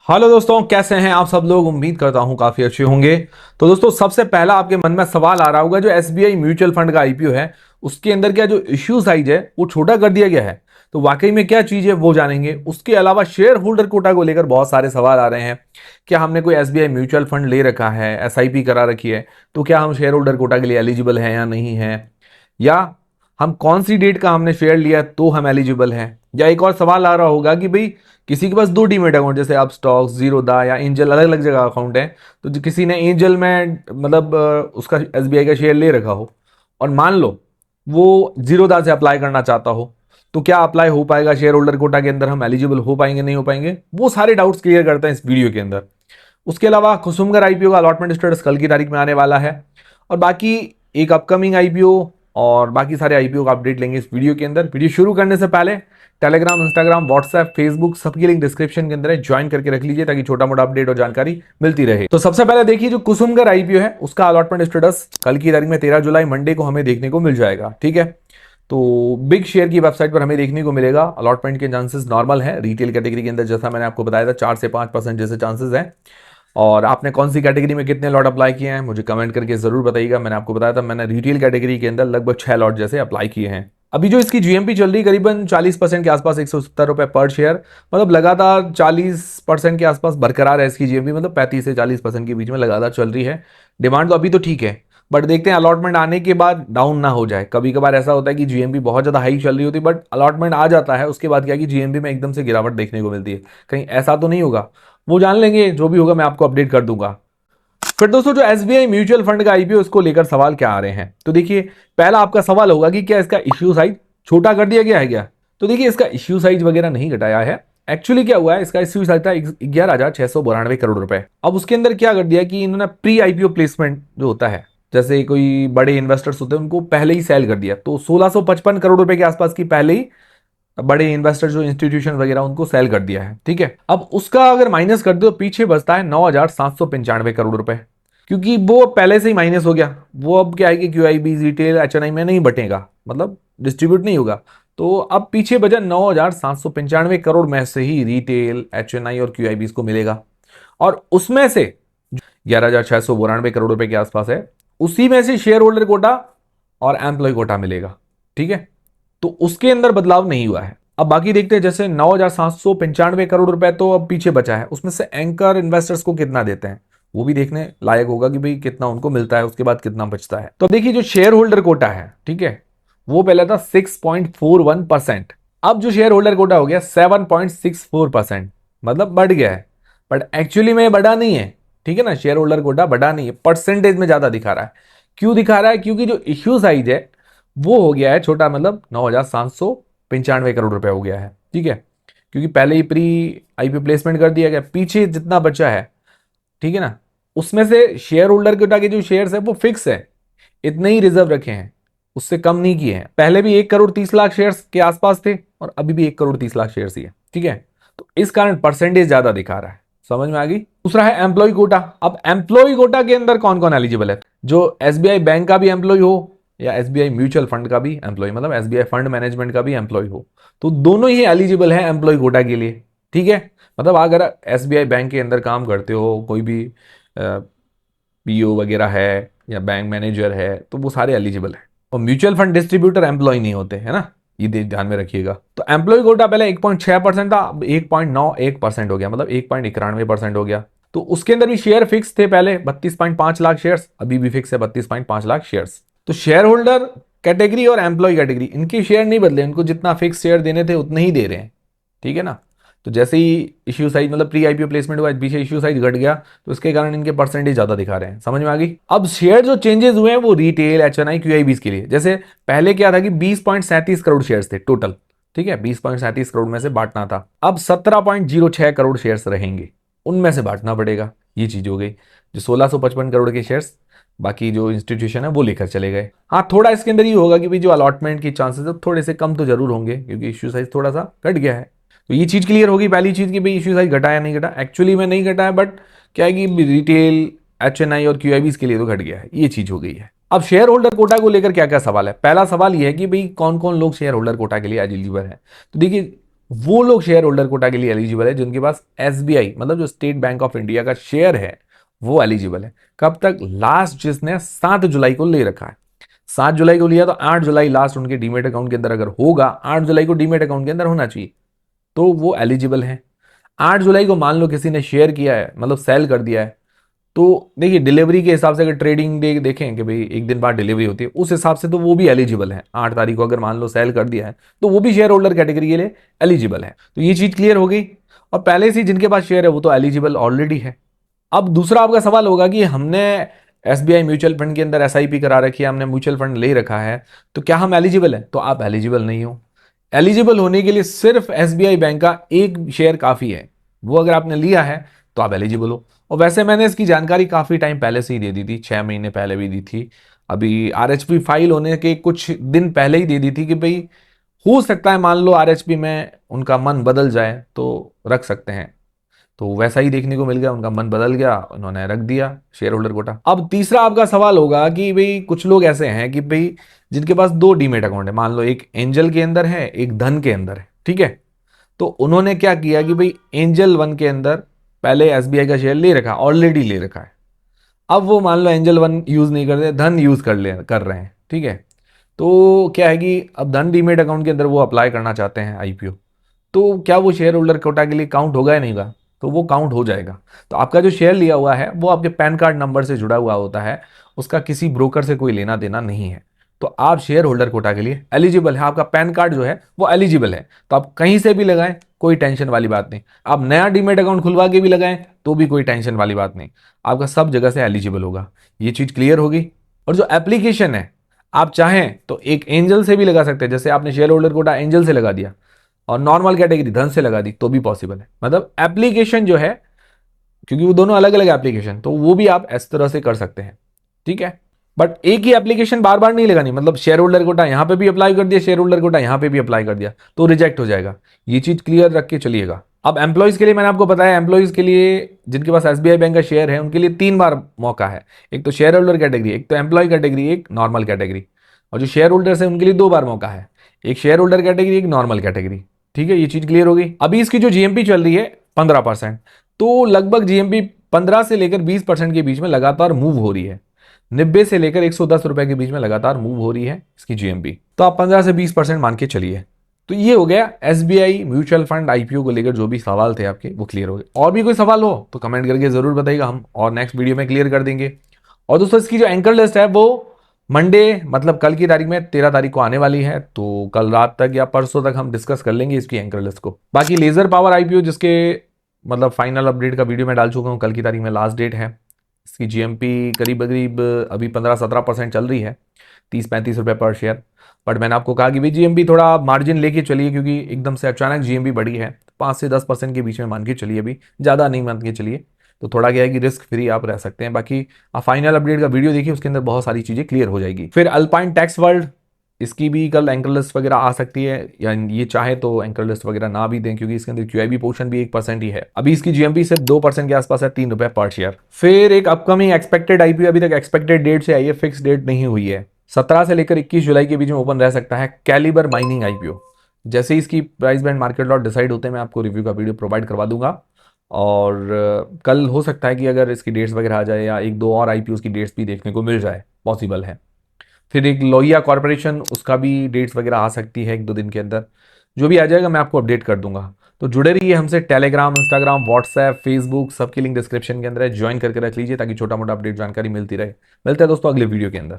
Hello दोस्तों, कैसे हैं आप सब लोग। उम्मीद करता हूं काफी अच्छे होंगे। तो दोस्तों, सबसे पहला आपके मन में सवाल आ रहा होगा, जो एसबीआई म्यूचुअल फंड का आईपीओ है उसके अंदर क्या जो इश्यू साइज है वो छोटा कर दिया गया है। तो वाकई में क्या चीज है वो जानेंगे। उसके अलावा शेयर होल्डर कोटा को लेकर बहुत सारे सवाल आ रहे हैं। क्या हमने कोई एसबीआई म्यूचुअल फंड ले रखा है, एसआईपी करा रखी है, तो क्या हम शेयर होल्डर कोटा के लिए एलिजिबल हैं या नहीं है, या हम कौन सी डेट का हमने शेयर लिया तो हम एलिजिबल हैं। या एक और सवाल आ रहा होगा कि भाई किसी के पास दो डीमेट अकाउंट, जैसे आप स्टॉक्स, जीरोदा या एंजल, अलग अलग जगह अकाउंट है। तो जो किसी ने एंजल में मतलब उसका एसबीआई का शेयर ले रखा हो, और मान लो वो जीरोदा से अप्लाई करना चाहता हो, तो क्या अप्लाई हो पाएगा शेयर होल्डर कोटा के अंदर, हम एलिजिबल हो पाएंगे नहीं हो पाएंगे, वो सारे डाउट्स क्लियर करते हैं इस वीडियो के अंदर। उसके अलावा कुसुमगर आईपीओ का अलॉटमेंट स्टेटस कल की तारीख में आने वाला है, और बाकी एक अपकमिंग आईपीओ और बाकी सारे आईपीओ का अपडेट लेंगे इस वीडियो के अंदर। वीडियो शुरू करने से पहले टेलीग्राम, इंस्टाग्राम, व्हाट्सएप, फेसबुक सबकी लिंक डिस्क्रिप्शन के अंदर है, ज्वाइन करके रख लीजिए ताकि छोटा मोटा अपडेट और जानकारी मिलती रहे। तो सबसे पहले देखिए, जो कुसुमगर आईपीओ है उसका अलॉटमेंट स्टेटस कल की तारीख में 13 जुलाई मंडे को हमें देखने को मिल जाएगा। ठीक है, तो बिग शेयर की वेबसाइट पर हमें देखने को मिलेगा। अलॉटमेंट के चांसेस नॉर्मल है। रिटेल कैटेगरी के अंदर जैसा मैंने आपको बताया था 4 से 5% जैसे चांसेस हैं। और आपने कौन सी कैटेगरी में कितने लॉट अप्लाई किए हैं मुझे कमेंट करके जरूर बताइएगा। मैंने आपको बताया था मैंने रिटेल कैटेगरी के अंदर लगभग 6 लॉट जैसे अप्लाई किए हैं। अभी जो इसकी जीएमपी चल रही करीबन 40% के आसपास, 170 रुपए पर शेयर, मतलब लगातार 40% के आसपास बरकरार है इसकी जीएमपी, मतलब 35 से 40% के बीच में लगातार चल रही है। डिमांड तो अभी तो ठीक है, बट देखते हैं अलॉटमेंट आने के बाद डाउन ना हो जाए। कभी कभार ऐसा होता है कि जीएमपी बहुत ज्यादा हाई चल रही होती है, बट अलॉटमेंट आ जाता है उसके बाद क्या कि जीएमपी में एकदम से गिरावट देखने को मिलती है। कहीं ऐसा तो नहीं होगा, वो जान लेंगे। जो भी होगा मैं आपको अपडेट कर दूंगा। फिर दोस्तों, जो एसबीआई म्यूचुअल फंड का आईपीओ, उसको लेकर सवाल क्या आ रहे हैं, तो देखिए पहला आपका सवाल होगा कि क्या इसका इश्यू साइज छोटा कर दिया गया है क्या। तो देखिए, इसका इश्यू साइज वगैरह नहीं घटाया है। एक्चुअली क्या हुआ है, इसका इश्यू साइज था 11,692 करोड़ रुपए। अब उसके अंदर क्या कर दिया कि इन्होंने प्री आईपीओ प्लेसमेंट जो होता है, जैसे कोई बड़े इन्वेस्टर्स होते हैं उनको पहले ही सेल कर दिया, तो 1655 करोड़ रुपए के आसपास की पहले ही बड़े इन्वेस्टर जो इंस्टीट्यूशन वगैरह उनको सेल कर दिया है। ठीक है, अब उसका अगर माइनस कर दो पीछे बचता है 9,795 करोड़ रुपए, क्योंकि वो पहले से ही माइनस हो गया। वो अब क्या है कि क्यूआईबी, रिटेल, एचएनआई में नहीं बटेगा, मतलब डिस्ट्रीब्यूट नहीं होगा। तो अब पीछे बचा 9,795 करोड़ में से ही रिटेल, एचएनआई और क्यूआईबी को मिलेगा। और उसमें से 11,692 करोड़ रुपए के आसपास है, उसी में से शेयर होल्डर कोटा और एम्प्लॉय कोटा मिलेगा। ठीक है, तो उसके अंदर बदलाव नहीं हुआ है। अब बाकी देखते हैं, जैसे 9,795 करोड़ रुपए तो अब पीछे बचा है, उसमें से एंकर इन्वेस्टर्स को कितना देते हैं वो भी देखने लायक होगा कि भाई कितना उनको मिलता है, उसके बाद कितना बचता है। तो अब देखिए, जो शेयर होल्डर कोटा है, ठीक है, वो पहले था 6.41%। अब जो शेयर होल्डर कोटा हो गया 7.64%, मतलब बढ़ गया है, बट एक्चुअली में बढ़ा नहीं है। ठीक है ना, शेयर होल्डर कोटा बढ़ा नहीं है, परसेंटेज में ज्यादा दिखा रहा है। क्यों दिखा रहा है, क्योंकि जो इश्यू साइज है वो हो गया है छोटा, मतलब 9,795 करोड़ रुपए हो गया है। ठीक है, क्योंकि पहले ही प्री आईपीओ प्लेसमेंट कर दिया गया। पीछे जितना बचा है, ठीक है ना, उसमें से शेयर होल्डर कोटा के जो शेयर्स है वो फिक्स है, इतने ही रिजर्व रखे हैं, उससे कम नहीं किए हैं। पहले भी 1,30,00,000 शेयर्स के आसपास थे और अभी भी 1,30,00,000 शेयर्स ही है। ठीक है, तो इस कारण परसेंटेज ज्यादा दिखा रहा है। समझ में आ गई। दूसरा है एम्प्लॉय कोटा। अब एम्प्लॉय कोटा के अंदर कौन कौन एलिजिबल है, जो एसबीआई बैंक का भी एम्प्लॉय हो या एसबीआई म्यूचुअल फंड का भी एम्प्लॉय, मतलब एसबीआई फंड मैनेजमेंट का भी एम्प्लॉय हो, तो दोनों ही एलिजिबल है एम्प्लॉय कोटा के लिए। ठीक है, मतलब अगर एसबीआई बैंक के अंदर काम करते हो, कोई भी पीओ वगैरह है या बैंक मैनेजर है, तो वो सारे एलिजिबल है। और म्यूचुअल फंड डिस्ट्रीब्यूटर एम्प्लॉय नहीं होते, है ना, ये ध्यान में रखिएगा। तो एम्प्लॉय कोटा पहले 1.6% था, अब 1.91% हो गया, मतलब 1.91% हो गया। तो उसके अंदर भी शेयर फिक्स थे पहले 32.5 लाख शेयर्स, अभी भी फिक्स है 32.5 लाख शेयर्स। तो शेयर होल्डर कैटेगरी और एम्प्लॉय कैटेगरी, इनके शेयर नहीं बदले, इनको जितना फिक्स शेयर देने थे उतने ही दे रहे हैं। ठीक है ना, तो जैसे ही इश्यू साइज, मतलब प्री आईपीओ प्लेसमेंट हुआ, पीछे इश्यू साइज घट गया, तो इसके कारण इनके परसेंटेज ज्यादा दिखा रहे हैं। समझ में आ गई। अब शेयर जो चेंजेस हुए हैं वो रिटेल, एचएनआई, क्यूआईबीज के लिए, जैसे पहले क्या था कि 20.37 करोड़ शेयर्स थे टोटल। ठीक है, 20.37 करोड़ में से बांटना था, अब 17.06 करोड़ शेयर्स रहेंगे, उनमें से बांटना पड़ेगा। ये चीज हो गई। जो 1655 करोड़ के शेयर्स बाकी जो इंस्टीट्यूशन है वो लेकर चले गए। हाँ, थोड़ा इसके अंदर ये होगा कि भाई जो अलॉटमेंट की चांसेस है थोड़े से कम तो जरूर होंगे, क्योंकि इश्यू साइज थोड़ा सा घट गया है। तो ये चीज क्लियर होगी, पहली चीज की भाई इश्यू साइज घटा या नहीं घटा। एक्चुअली में नहीं घटा है, बट क्या है कि रिटेल, एचएनआई और क्यूआईबीज के लिए तो घट गया है, ये चीज हो गई है। अब शेयर होल्डर कोटा को लेकर क्या क्या सवाल है। पहला सवाल ये है कि भाई कौन कौन लोग शेयर होल्डर कोटा के लिए एलिजिबल है। तो देखिए, वो लोग शेयर होल्डर कोटा के लिए एलिजिबल है जिनके पास एसबीआई मतलब जो स्टेट बैंक ऑफ इंडिया का शेयर है वो एलिजिबल है। कब तक? लास्ट जिसने 7 जुलाई को ले रखा है, 7 जुलाई को लिया तो 8 जुलाई लास्ट उनके डीमेट अकाउंट के अंदर अगर होगा, 8 जुलाई को डीमेट अकाउंट के अंदर होना चाहिए, तो वो एलिजिबल है। 8 जुलाई को मान लो किसी ने शेयर किया है मतलब सेल कर दिया है, तो देखिए डिलीवरी के हिसाब से अगर ट्रेडिंग डे देखें कि भाई एक दिन बाद डिलीवरी होती है, उस हिसाब से तो वो भी एलिजिबल है। 8 तारीख को अगर मान लो सेल कर दिया है तो वो भी शेयर होल्डर कैटेगरी के लिए एलिजिबल है। तो ये चीज क्लियर हो गई। और पहले से जिनके पास शेयर है वो तो एलिजिबल ऑलरेडी है। अब दूसरा आपका सवाल होगा कि हमने एसबीआई म्यूचुअल फंड के अंदर एसआईपी करा रखी है, हमने म्यूचुअल फंड ले रखा है, तो क्या हम एलिजिबल हैं? तो आप एलिजिबल नहीं हो। एलिजिबल होने के लिए सिर्फ एसबीआई बैंक का एक शेयर काफी है, वो अगर आपने लिया है तो आप एलिजिबल हो। और वैसे मैंने इसकी जानकारी काफी टाइम पहले से ही दे दी थी, 6 महीने पहले भी दी थी, अभी आरएचपी फाइल होने के कुछ दिन पहले ही दे दी थी कि भाई हो सकता है मान लो आरएचपी में उनका मन बदल जाए तो रख सकते हैं। तो वैसा ही देखने को मिल गया, उनका मन बदल गया, उन्होंने रख दिया शेयर होल्डर कोटा। अब तीसरा आपका सवाल होगा कि भाई कुछ लोग ऐसे हैं कि भाई जिनके पास 2 डीमेट अकाउंट है, मान लो एक एंजल के अंदर है एक धन के अंदर है, ठीक है। तो उन्होंने क्या किया कि भाई एंजल 1 के अंदर पहले एसबीआई का शेयर ले रखा, ऑलरेडी ले रखा है। अब वो मान लो एंजल 1 यूज नहीं करते, धन यूज कर रहे हैं, ठीक है। तो क्या है कि अब धन डीमेट अकाउंट के अंदर वो अप्लाई करना चाहते हैं आईपीओ, तो क्या वो शेयर होल्डर कोटा के लिए काउंट होगा या नहीं होगा? तो वो काउंट हो जाएगा। तो आपका जो शेयर लिया हुआ है वो आपके पैन कार्ड नंबर से जुड़ा हुआ होता है, उसका किसी ब्रोकर से कोई लेना देना नहीं है। तो आप शेयर होल्डर कोटा के लिए एलिजिबल है, आपका पैन कार्ड जो है वो एलिजिबल है। तो आप कहीं से भी लगाएं, कोई टेंशन वाली बात नहीं। आप नया डीमेट अकाउंट खुलवा के भी लगाएं तो भी कोई टेंशन वाली बात नहीं, आपका सब जगह से एलिजिबल होगा। ये चीज क्लियर होगी। और जो एप्लीकेशन है, आप चाहें तो एक एंजल से भी लगा सकते हैं, जैसे आपने शेयर होल्डर कोटा एंजल से लगा दिया और नॉर्मल कैटेगरी धन से लगा दी तो भी पॉसिबल है। मतलब एप्लीकेशन जो है, क्योंकि वो दोनों अलग अलग एप्लीकेशन, तो वो भी आप इस तरह से कर सकते हैं, ठीक है। बट एक ही एप्लीकेशन बार बार नहीं लगानी, मतलब शेयर होल्डर कोटा यहां पे भी अप्लाई कर दिया, शेयर होल्डर कोटा यहां पे भी अप्लाई कर दिया तो रिजेक्ट हो जाएगा। ये चीज क्लियर रख के चलिएगा। अब एम्प्लॉइज के लिए मैंने आपको बताया, एम्प्लॉइज के लिए जिनके पास एसबीआई बैंक का शेयर है उनके लिए 3 बार मौका है। एक तो शेयर होल्डर कैटेगरी, एक तो एम्प्लॉय कैटेगरी, एक नॉर्मल कैटेगरी। और जो शेयर होल्डर्स है उनके लिए 2 बार मौका है, एक शेयर होल्डर कैटेगरी, एक नॉर्मल कैटेगरी, ठीक है। ये चीज क्लियर होगी। अभी इसकी जो जीएमपी चल रही है 15%, तो लगभग जीएमपी 15 से लेकर 20% के बीच में लगातार मूव हो रही है। 90 से लेकर 110 रुपए के बीच में लगातार मूव हो रही है इसकी जीएमपी। तो आप 15 से 20% मान के चलिए। तो ये हो गया एसबीआई म्यूचुअल फंड आईपीओ को लेकर जो भी सवाल थे आपके वो क्लियर हो गए। और भी कोई सवाल हो तो कमेंट करके जरूर बताइएगा, हम और नेक्स्ट वीडियो में क्लियर कर देंगे। और दोस्तों इसकी जो एंकर लिस्ट है वो मंडे मतलब कल की तारीख में 13 तारीख को आने वाली है, तो कल रात तक या परसों तक हम डिस्कस कर लेंगे इसकी एंकर लिस्ट को। बाकी लेजर पावर आईपीओ जिसके मतलब फाइनल अपडेट का वीडियो मैं डाल चुका हूँ, कल की तारीख में लास्ट डेट है। इसकी जीएमपी करीब करीब अभी 15-17% चल रही है, 30-35 रुपए पर शेयर। बट मैंने आपको कहा कि भाई जीएमपी थोड़ा मार्जिन लेके चलिए, क्योंकि एकदम से अचानक जीएमपी बढ़ी है, 5 से 10% के बीच में मान के चलिए, अभी ज़्यादा नहीं मान के चलिए। तो थोड़ा क्या है कि रिस्क फ्री आप रह सकते हैं। बाकी आप फाइनल अपडेट का वीडियो देखिए, उसके अंदर बहुत सारी चीज़ें क्लियर हो जाएगी। फिर अल्पाइन टैक्स वर्ल्ड, इसकी भी कल एंकर लिस्ट वगैरह आ सकती है, या ये चाहे तो एंकर लिस्ट वगैरह ना भी दें, क्योंकि इसके अंदर क्यूआईबी पोर्शन भी 1% ही है। अभी इसकी जीएमपी सिर्फ 2% के आसपास है, 3 रुपए पर शेयर। फिर एक अपकमिंग एक्सपेक्टेड आईपीओ, अभी तक एक्सपेक्टेड डेट से आई है, फिक्स डेट नहीं हुई है, 17 से लेकर 21 जुलाई के बीच में ओपन रह सकता है कैलिबर माइनिंग आईपीओ। जैसे ही इसकी price band market lot decide होते हैं मैं आपको रिव्यू का वीडियो प्रोवाइड करवा दूंगा। और कल हो सकता है कि अगर इसकी डेट्स वगैरह आ जाए या एक दो और आईपीओ की डेट्स भी देखने को मिल जाए, पॉसिबल है। फिर एक लोहिया कॉर्पोरेशन, उसका भी डेट्स वगैरह आ सकती है 1-2 दिन के अंदर। जो भी आ जाएगा मैं आपको अपडेट कर दूंगा। तो जुड़े रहिए हमसे, टेलीग्राम, इंस्टाग्राम, व्हाट्सएप, फेसबुक, सबकी लिंक डिस्क्रिप्शन के अंदर है, ज्वाइन करके रख लीजिए ताकि छोटा मोटा अपडेट जानकारी मिलती रहे। मिलते हैं दोस्तों अगले वीडियो के अंदर।